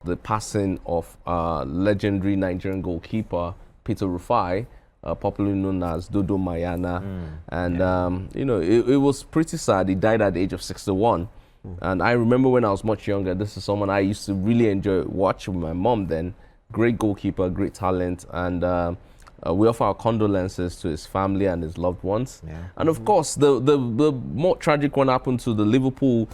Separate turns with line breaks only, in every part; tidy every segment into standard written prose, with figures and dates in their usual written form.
the passing of legendary Nigerian goalkeeper Peter Rufai, popularly known as Dodo Mayana. And, you know, it was pretty sad. He died at the age of 61. And I remember when I was much younger, this is someone I used to really enjoy watching with my mom then. Great goalkeeper, great talent. And we offer our condolences to his family and his loved ones. And of course, the more tragic one happened to the Liverpool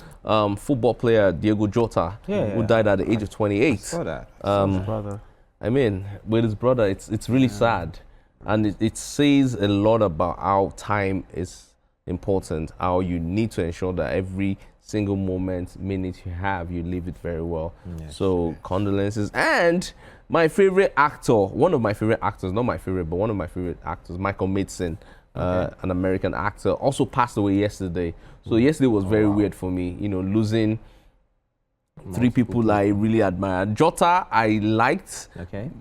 football player Diogo Jota, who died at the age of 28. I
saw that.
His brother.
I mean, with his brother, it's really sad. And it says a lot about how time is important, how you need to ensure that every single minute you have, you live it very well. Condolences. And my favorite actor, one of my favorite actors, not my favorite, but one of my favorite actors, Michael Madsen, an American actor, also passed away yesterday. So yesterday was very weird for me, you know, losing three people I really admired. Jota, I liked,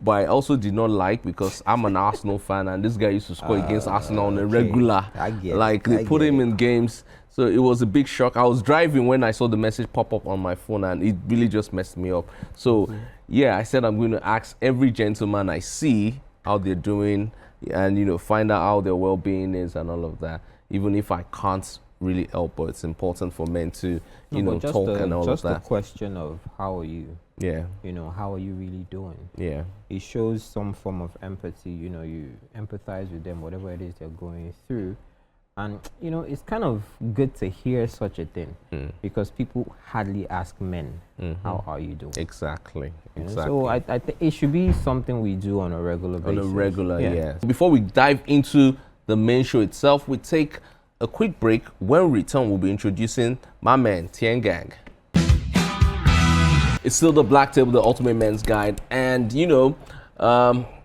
but I also did not like because I'm an Arsenal fan and this guy used to score against Arsenal on a regular. They put him in games. So it was a big shock. I was driving when I saw the message pop up on my phone and it really just messed me up. So yeah, I said I'm going to ask every gentleman I see how they're doing and, you know, find out how their well-being is and all of that. Even if I can't really help, but it's important for men to, you know, talk and all of that.
Just the question of how are you?
Yeah.
You know, how are you really doing?
Yeah.
It shows some form of empathy. You know, you empathize with them, whatever it is they're going through. And, you know, it's kind of good to hear such a thing because people hardly ask men, how are you doing?
Exactly.
So I think it should be something we do on a regular basis.
On a regular, yeah. Before we dive into the main show itself, we take a quick break. When we return, we'll be introducing my man, Tien Gang. It's still the Black Table, the ultimate men's guide. And, you know,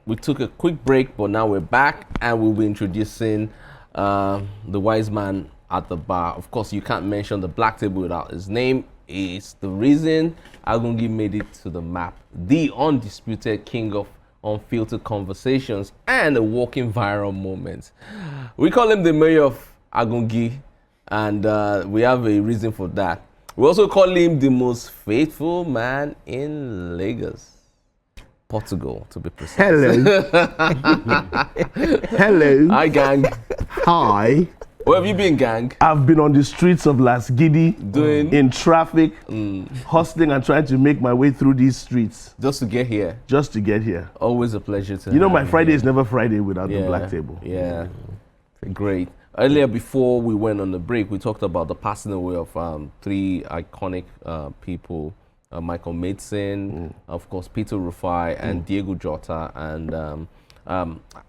we took a quick break, but now we're back and we'll be introducing the wise man at the bar. Of course, you can't mention the Black Table without his name. It's the reason Agungi made it to the map. The undisputed king of unfiltered conversations and a walking viral moment. We call him the mayor of Agungi, and we have a reason for that. We also call him the most faithful man in Lagos, Portugal, to be precise.
Hello. Hello.
Hi, gang.
Hi.
Where have you been, gang?
I've been on the streets of Las Gidi, in traffic, hustling and trying to make my way through these streets.
Just to get here.
Just to get here.
Always a pleasure to
You know, my
have
Friday
you.
is never Friday without the Black Table.
Yeah. Great. Earlier, before we went on the break, we talked about the passing away of three iconic people. Michael Madsen, of course, Peter Rufai, and Diogo Jota. And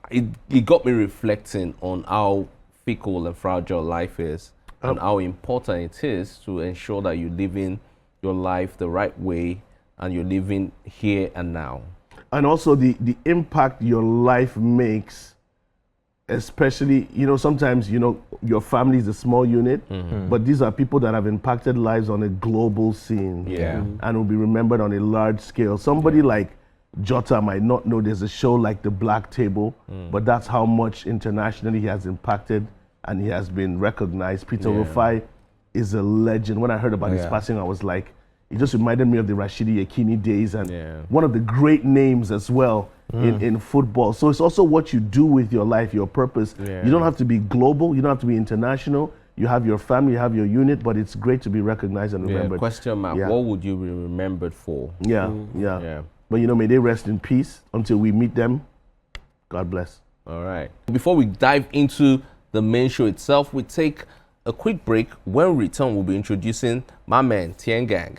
it got me reflecting on how fickle and fragile life is and how important it is to ensure that you're living your life the right way and you're living here and now.
And also the impact your life makes, especially, you know, sometimes, you know, your family is a small unit, but these are people that have impacted lives on a global scene and will be remembered on a large scale. Somebody like Jota might not know there's a show like the Black Table, but that's how much internationally he has impacted and he has been recognized. Peter Rufai is a legend. When I heard about his passing, I was like, it just reminded me of the Rashidi Yekini days and one of the great names as well in football. So it's also what you do with your life, your purpose. You don't have to be global, you don't have to be international. You have your family, you have your unit, but it's great to be recognized and remembered.
Question mark, what would you be remembered for?
Yeah. But you know, may they rest in peace until we meet them. God bless.
All right. Before we dive into the main show itself, we take a quick break. When we return, we'll be introducing my man, Tien Gang.